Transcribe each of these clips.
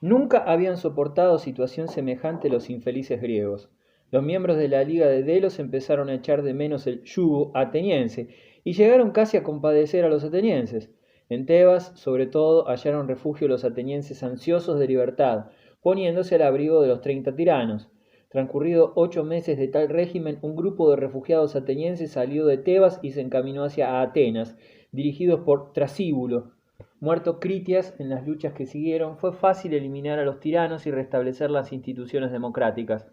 Nunca habían soportado situación semejante los infelices griegos. Los miembros de la Liga de Delos empezaron a echar de menos el yugo ateniense y llegaron casi a compadecer a los atenienses. En Tebas, sobre todo, hallaron refugio los atenienses ansiosos de libertad, poniéndose al abrigo de los 30 tiranos. Transcurridos 8 meses de tal régimen, un grupo de refugiados atenienses salió de Tebas y se encaminó hacia Atenas, dirigidos por Trasíbulo. Muerto Critias en las luchas que siguieron, fue fácil eliminar a los tiranos y restablecer las instituciones democráticas.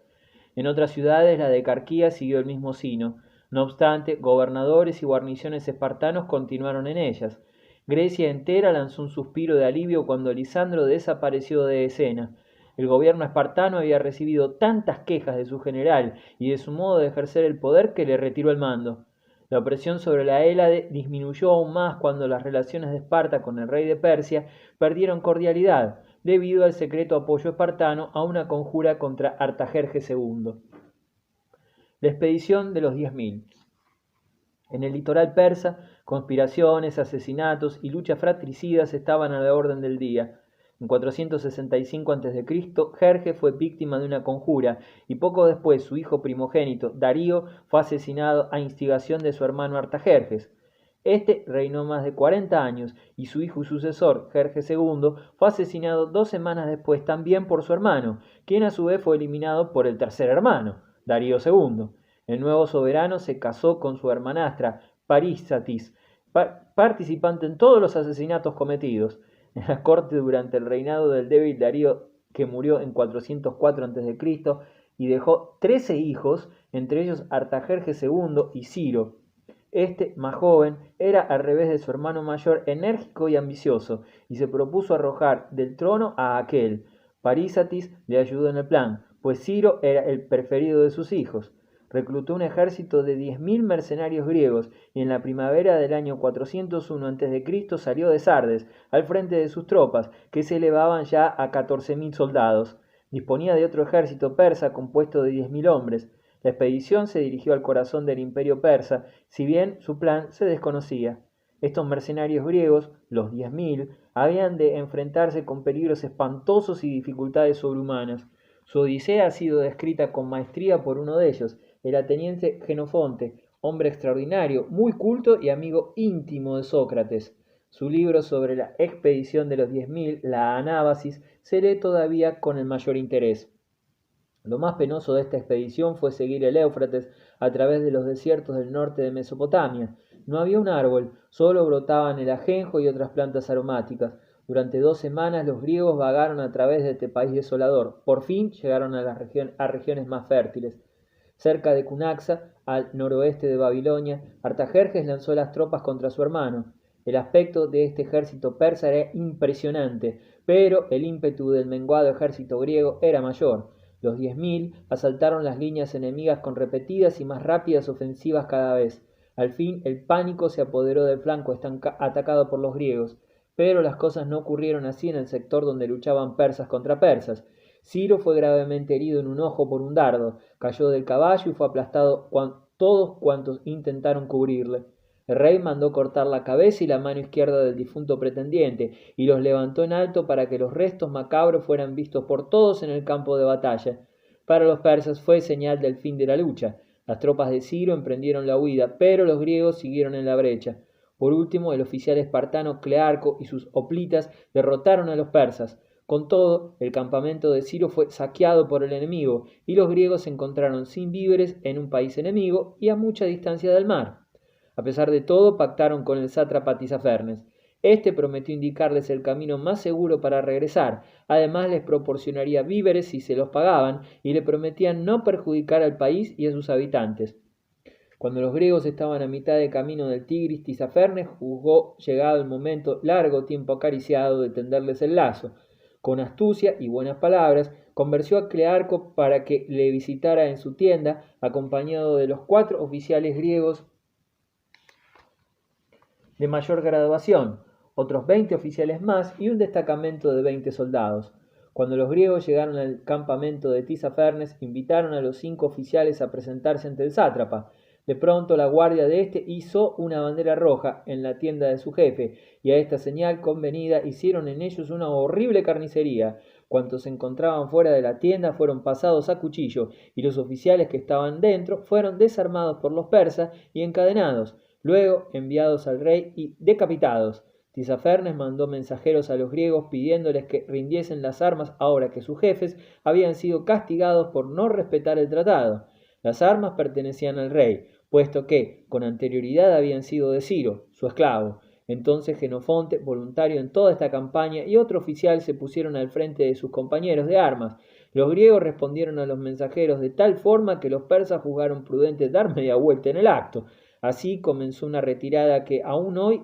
En otras ciudades la decarquía siguió el mismo sino. No obstante, gobernadores y guarniciones espartanos continuaron en ellas. Grecia entera lanzó un suspiro de alivio cuando Lisandro desapareció de escena. El gobierno espartano había recibido tantas quejas de su general y de su modo de ejercer el poder que le retiró el mando. La opresión sobre la Hélade disminuyó aún más cuando las relaciones de Esparta con el rey de Persia perdieron cordialidad, debido al secreto apoyo espartano a una conjura contra Artajerjes II. La expedición de los 10.000. En el litoral persa, conspiraciones, asesinatos y luchas fratricidas estaban a la orden del día. En 465 a.C., Jerjes fue víctima de una conjura y poco después su hijo primogénito, Darío, fue asesinado a instigación de su hermano Artajerjes. Este reinó más de 40 años y su hijo y sucesor, Jerjes II, fue asesinado 2 semanas después también por su hermano, quien a su vez fue eliminado por el tercer hermano, Darío II. El nuevo soberano se casó con su hermanastra, Parísatis, participante en todos los asesinatos cometidos. En la corte durante el reinado del débil Darío, que murió en 404 a.C., y dejó 13 hijos, entre ellos Artajerjes II y Ciro. Este, más joven, era al revés de su hermano mayor enérgico y ambicioso, y se propuso arrojar del trono a aquel. Parísatis le ayudó en el plan, pues Ciro era el preferido de sus hijos. Reclutó un ejército de 10.000 mercenarios griegos y en la primavera del año 401 a.C. salió de Sardes, al frente de sus tropas, que se elevaban ya a 14.000 soldados. Disponía de otro ejército persa compuesto de 10.000 hombres. La expedición se dirigió al corazón del imperio persa, si bien su plan se desconocía. Estos mercenarios griegos, los 10.000, habían de enfrentarse con peligros espantosos y dificultades sobrehumanas. Su odisea ha sido descrita con maestría por uno de ellos, el ateniense Jenofonte, hombre extraordinario, muy culto y amigo íntimo de Sócrates. Su libro sobre la expedición de los 10.000, la Anábasis, se lee todavía con el mayor interés. Lo más penoso de esta expedición fue seguir el Éufrates a través de los desiertos del norte de Mesopotamia. No había un árbol, solo brotaban el ajenjo y otras plantas aromáticas. Durante 2 semanas los griegos vagaron a través de este país desolador. Por fin llegaron a regiones más fértiles. Cerca de Cunaxa, al noroeste de Babilonia, Artajerjes lanzó las tropas contra su hermano. El aspecto de este ejército persa era impresionante, pero el ímpetu del menguado ejército griego era mayor. Los 10.000 asaltaron las líneas enemigas con repetidas y más rápidas ofensivas cada vez. Al fin el pánico se apoderó del flanco atacado por los griegos, pero las cosas no ocurrieron así en el sector donde luchaban persas contra persas. Ciro fue gravemente herido en un ojo por un dardo, cayó del caballo y fue aplastado todos cuantos intentaron cubrirle. El rey mandó cortar la cabeza y la mano izquierda del difunto pretendiente, y los levantó en alto para que los restos macabros fueran vistos por todos en el campo de batalla. Para los persas fue señal del fin de la lucha. Las tropas de Ciro emprendieron la huida, pero los griegos siguieron en la brecha. Por último, el oficial espartano Clearco y sus hoplitas derrotaron a los persas. Con todo, el campamento de Ciro fue saqueado por el enemigo, y los griegos se encontraron sin víveres en un país enemigo y a mucha distancia del mar. A pesar de todo, pactaron con el sátrapa Tisafernes. Este prometió indicarles el camino más seguro para regresar. Además, les proporcionaría víveres si se los pagaban y le prometían no perjudicar al país y a sus habitantes. Cuando los griegos estaban a mitad de camino del Tigris, Tisafernes juzgó llegado el momento largo tiempo acariciado de tenderles el lazo. Con astucia y buenas palabras, convenció a Clearco para que le visitara en su tienda, acompañado de los 4 oficiales griegos de mayor graduación, otros 20 oficiales más y un destacamento de 20 soldados. Cuando los griegos llegaron al campamento de Tisafernes, invitaron a los 5 oficiales a presentarse ante el sátrapa. De pronto la guardia de éste izó una bandera roja en la tienda de su jefe, y a esta señal convenida hicieron en ellos una horrible carnicería. Cuantos se encontraban fuera de la tienda fueron pasados a cuchillo, y los oficiales que estaban dentro fueron desarmados por los persas y encadenados, luego enviados al rey y decapitados. Tisafernes mandó mensajeros a los griegos pidiéndoles que rindiesen las armas ahora que sus jefes habían sido castigados por no respetar el tratado. Las armas pertenecían al rey, puesto que con anterioridad habían sido de Ciro, su esclavo. Entonces Jenofonte, voluntario en toda esta campaña, y otro oficial se pusieron al frente de sus compañeros de armas. Los griegos respondieron a los mensajeros de tal forma que los persas juzgaron prudente dar media vuelta en el acto. Así comenzó una retirada que aún hoy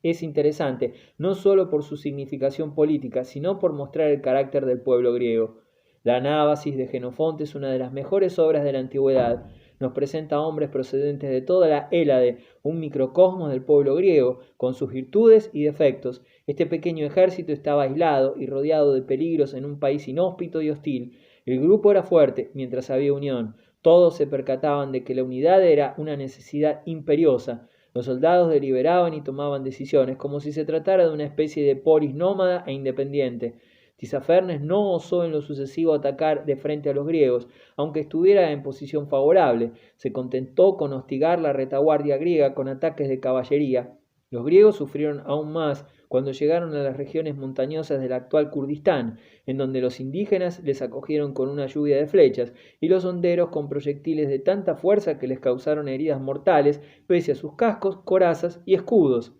es interesante, no solo por su significación política, sino por mostrar el carácter del pueblo griego. La Anábasis de Jenofonte es una de las mejores obras de la antigüedad. Nos presenta hombres procedentes de toda la Hélade, un microcosmos del pueblo griego, con sus virtudes y defectos. Este pequeño ejército estaba aislado y rodeado de peligros en un país inhóspito y hostil. El grupo era fuerte, mientras había unión. Todos se percataban de que la unidad era una necesidad imperiosa. Los soldados deliberaban y tomaban decisiones, como si se tratara de una especie de polis nómada e independiente. Tisafernes no osó en lo sucesivo atacar de frente a los griegos, aunque estuviera en posición favorable. Se contentó con hostigar la retaguardia griega con ataques de caballería. Los griegos sufrieron aún más cuando llegaron a las regiones montañosas del actual Kurdistán, en donde los indígenas les acogieron con una lluvia de flechas y los honderos con proyectiles de tanta fuerza que les causaron heridas mortales pese a sus cascos, corazas y escudos.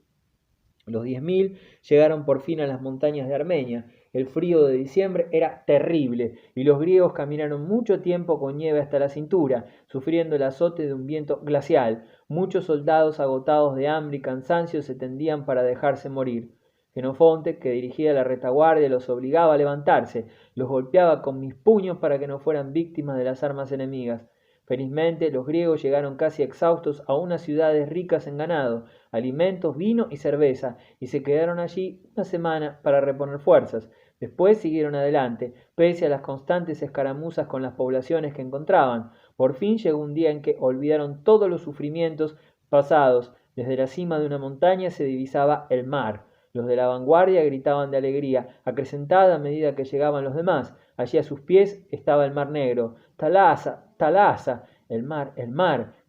Los 10.000 llegaron por fin a las montañas de Armenia. El frío de diciembre era terrible y los griegos caminaron mucho tiempo con nieve hasta la cintura, sufriendo el azote de un viento glacial. Muchos soldados agotados de hambre y cansancio se tendían para dejarse morir. Jenofonte, que dirigía la retaguardia, los obligaba a levantarse, los golpeaba con mis puños para que no fueran víctimas de las armas enemigas. Felizmente, los griegos llegaron casi exhaustos a unas ciudades ricas en ganado, alimentos, vino y cerveza, y se quedaron allí una semana para reponer fuerzas. Después siguieron adelante, pese a las constantes escaramuzas con las poblaciones que encontraban. Por fin llegó un día en que olvidaron todos los sufrimientos pasados. Desde la cima de una montaña se divisaba el mar. Los de la vanguardia gritaban de alegría, acrecentada a medida que llegaban los demás. Allí a sus pies estaba el mar negro. ¡Talasa! ¡Talasa! El mar,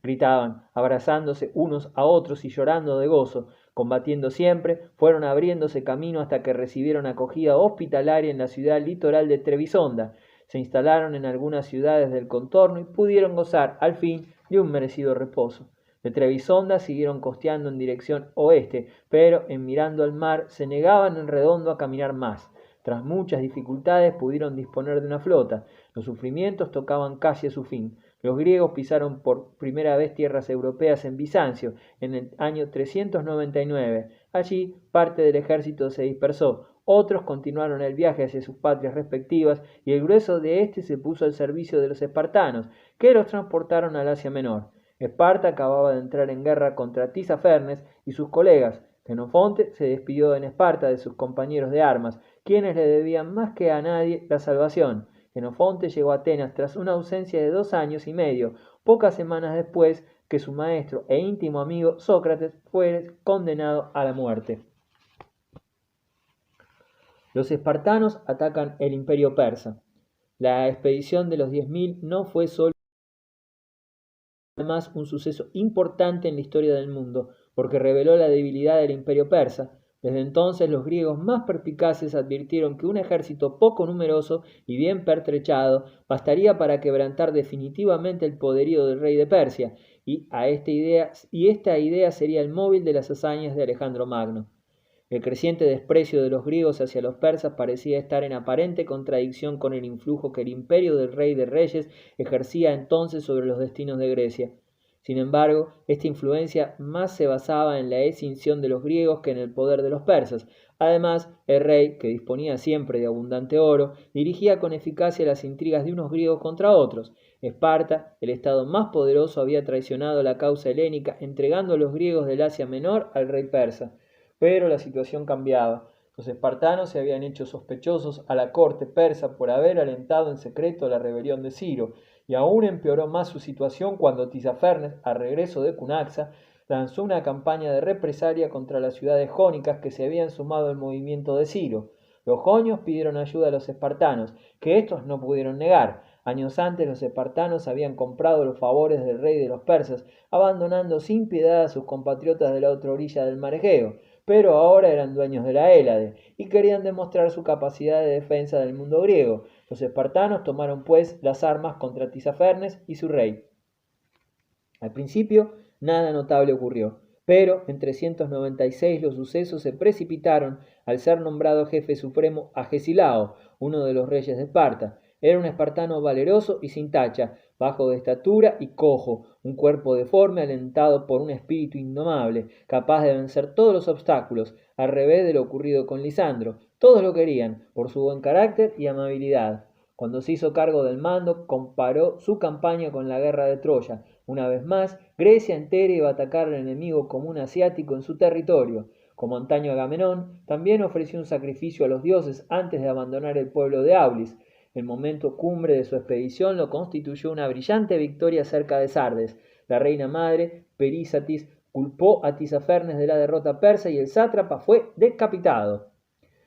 gritaban, abrazándose unos a otros y llorando de gozo. Combatiendo siempre, fueron abriéndose camino hasta que recibieron acogida hospitalaria en la ciudad litoral de Trebisonda. Se instalaron en algunas ciudades del contorno y pudieron gozar, al fin, de un merecido reposo. De Trebisonda siguieron costeando en dirección oeste, pero en mirando al mar se negaban en redondo a caminar más. Tras muchas dificultades pudieron disponer de una flota. Los sufrimientos tocaban casi a su fin. Los griegos pisaron por primera vez tierras europeas en Bizancio en el año 399. Allí parte del ejército se dispersó. Otros continuaron el viaje hacia sus patrias respectivas y el grueso de éste se puso al servicio de los espartanos, que los transportaron al Asia Menor. Esparta acababa de entrar en guerra contra Tisafernes y sus colegas. Jenofonte se despidió en Esparta de sus compañeros de armas, quienes le debían más que a nadie la salvación. Jenofonte llegó a Atenas tras una ausencia de 2 años y medio, pocas semanas después que su maestro e íntimo amigo Sócrates fue condenado a la muerte. Los espartanos atacan el imperio persa. La expedición de los 10.000 no fue solo además un suceso importante en la historia del mundo, porque reveló la debilidad del imperio persa. Desde entonces los griegos más perspicaces advirtieron que un ejército poco numeroso y bien pertrechado bastaría para quebrantar definitivamente el poderío del rey de Persia, y esta idea sería el móvil de las hazañas de Alejandro Magno. El creciente desprecio de los griegos hacia los persas parecía estar en aparente contradicción con el influjo que el imperio del rey de reyes ejercía entonces sobre los destinos de Grecia. Sin embargo, esta influencia más se basaba en la escinsión de los griegos que en el poder de los persas. Además, el rey, que disponía siempre de abundante oro, dirigía con eficacia las intrigas de unos griegos contra otros. Esparta, el estado más poderoso, había traicionado la causa helénica, entregando a los griegos del Asia Menor al rey persa. Pero la situación cambiaba. Los espartanos se habían hecho sospechosos a la corte persa por haber alentado en secreto la rebelión de Ciro, y aún empeoró más su situación cuando Tisafernes, a regreso de Cunaxa, lanzó una campaña de represalia contra las ciudades jónicas que se habían sumado al movimiento de Ciro. Los jonios pidieron ayuda a los espartanos, que estos no pudieron negar. Años antes los espartanos habían comprado los favores del rey de los persas, abandonando sin piedad a sus compatriotas de la otra orilla del mar Egeo, pero ahora eran dueños de la Hélade y querían demostrar su capacidad de defensa del mundo griego. Los espartanos tomaron pues las armas contra Tisafernes y su rey. Al principio nada notable ocurrió, pero en 396 los sucesos se precipitaron al ser nombrado jefe supremo Agesilao, uno de los reyes de Esparta. Era un espartano valeroso y sin tacha, bajo de estatura y cojo, un cuerpo deforme alentado por un espíritu indomable, capaz de vencer todos los obstáculos, al revés de lo ocurrido con Lisandro. Todos lo querían, por su buen carácter y amabilidad. Cuando se hizo cargo del mando, comparó su campaña con la guerra de Troya. Una vez más, Grecia entera iba a atacar al enemigo común asiático en su territorio. Como antaño Agamenón, también ofreció un sacrificio a los dioses antes de abandonar el pueblo de Aulis. El momento cumbre de su expedición lo constituyó una brillante victoria cerca de Sardes. La reina madre, Perísatis, culpó a Tisafernes de la derrota persa y el sátrapa fue decapitado.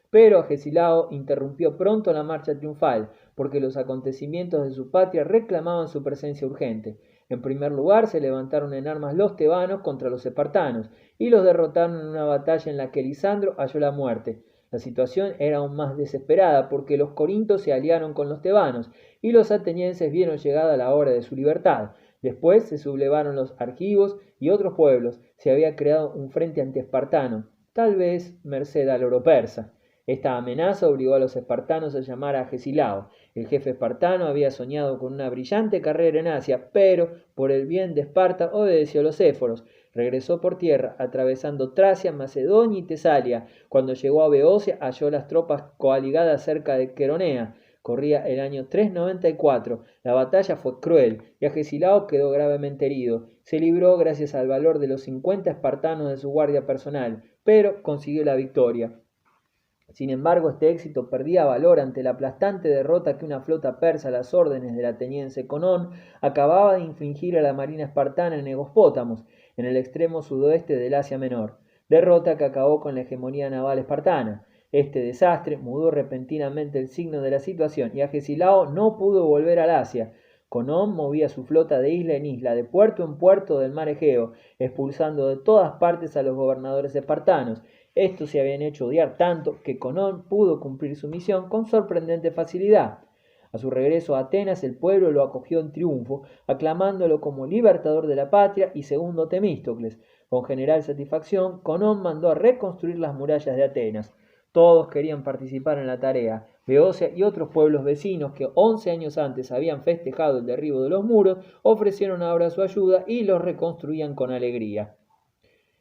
Pero Agesilao interrumpió pronto la marcha triunfal, porque los acontecimientos de su patria reclamaban su presencia urgente. En primer lugar, se levantaron en armas los tebanos contra los espartanos, y los derrotaron en una batalla en la que Lisandro halló la muerte. La situación era aún más desesperada, porque los corintios se aliaron con los tebanos, y los atenienses vieron llegada la hora de su libertad. Después se sublevaron los argivos y otros pueblos. Se había creado un frente antiespartano, tal vez merced al oro persa. Esta amenaza obligó a los espartanos a llamar a Agesilao. El jefe espartano había soñado con una brillante carrera en Asia, pero, por el bien de Esparta, obedeció a los éforos. Regresó por tierra, atravesando Tracia, Macedonia y Tesalia. Cuando llegó a Beocia, halló las tropas coaligadas cerca de Queronea. Corría el año 394. La batalla fue cruel y Agesilao quedó gravemente herido. Se libró gracias al valor de los 50 espartanos de su guardia personal, pero consiguió la victoria. Sin embargo, este éxito perdía valor ante la aplastante derrota que una flota persa a las órdenes del ateniense Conón acababa de infligir a la marina espartana en Egospótamos, en el extremo sudoeste del Asia Menor, derrota que acabó con la hegemonía naval espartana. Este desastre mudó repentinamente el signo de la situación y Agesilao no pudo volver al Asia. Conón movía su flota de isla en isla, de puerto en puerto del mar Egeo, expulsando de todas partes a los gobernadores espartanos. Estos se habían hecho odiar tanto que Conón pudo cumplir su misión con sorprendente facilidad. A su regreso a Atenas, el pueblo lo acogió en triunfo, aclamándolo como libertador de la patria y segundo Temístocles. Con general satisfacción, Conón mandó a reconstruir las murallas de Atenas. Todos querían participar en la tarea. Beocia y otros pueblos vecinos que 11 años antes habían festejado el derribo de los muros, ofrecieron ahora su ayuda y los reconstruían con alegría.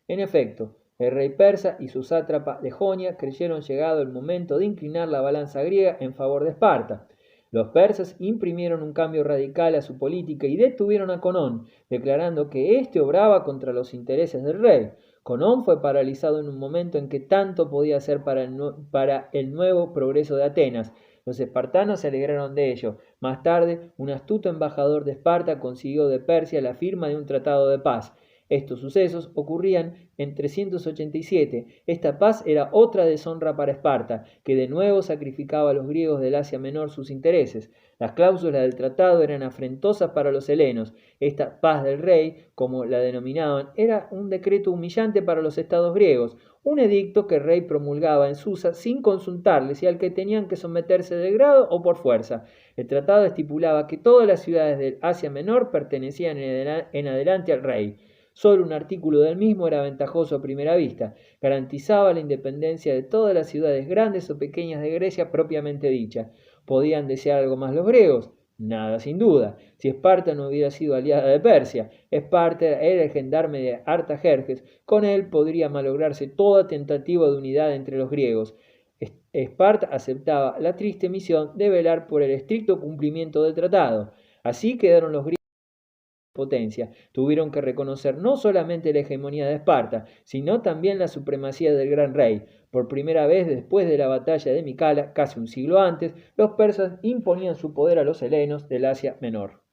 En efecto, el rey persa y su sátrapa de Jonia creyeron llegado el momento de inclinar la balanza griega en favor de Esparta. Los persas imprimieron un cambio radical a su política y detuvieron a Conón, declarando que éste obraba contra los intereses del rey. Conón fue paralizado en un momento en que tanto podía hacer para el nuevo progreso de Atenas. Los espartanos se alegraron de ello. Más tarde, un astuto embajador de Esparta consiguió de Persia la firma de un tratado de paz. Estos sucesos ocurrían en 387. Esta paz era otra deshonra para Esparta, que de nuevo sacrificaba a los griegos del Asia Menor sus intereses. Las cláusulas del tratado eran afrentosas para los helenos. Esta paz del rey, como la denominaban, era un decreto humillante para los estados griegos, un edicto que el rey promulgaba en Susa sin consultarles y al que tenían que someterse de grado o por fuerza. El tratado estipulaba que todas las ciudades del Asia Menor pertenecían en adelante al rey. Solo un artículo del mismo era ventajoso a primera vista. Garantizaba la independencia de todas las ciudades grandes o pequeñas de Grecia propiamente dicha. ¿Podían desear algo más los griegos? Nada, sin duda. Si Esparta no hubiera sido aliada de Persia, Esparta era el gendarme de Artajerjes. Con él podría malograrse toda tentativa de unidad entre los griegos. Esparta aceptaba la triste misión de velar por el estricto cumplimiento del tratado. Así quedaron los griegos potencia. Tuvieron que reconocer no solamente la hegemonía de Esparta, sino también la supremacía del gran rey. Por primera vez después de la batalla de Micala, casi un siglo antes, los persas imponían su poder a los helenos del Asia Menor.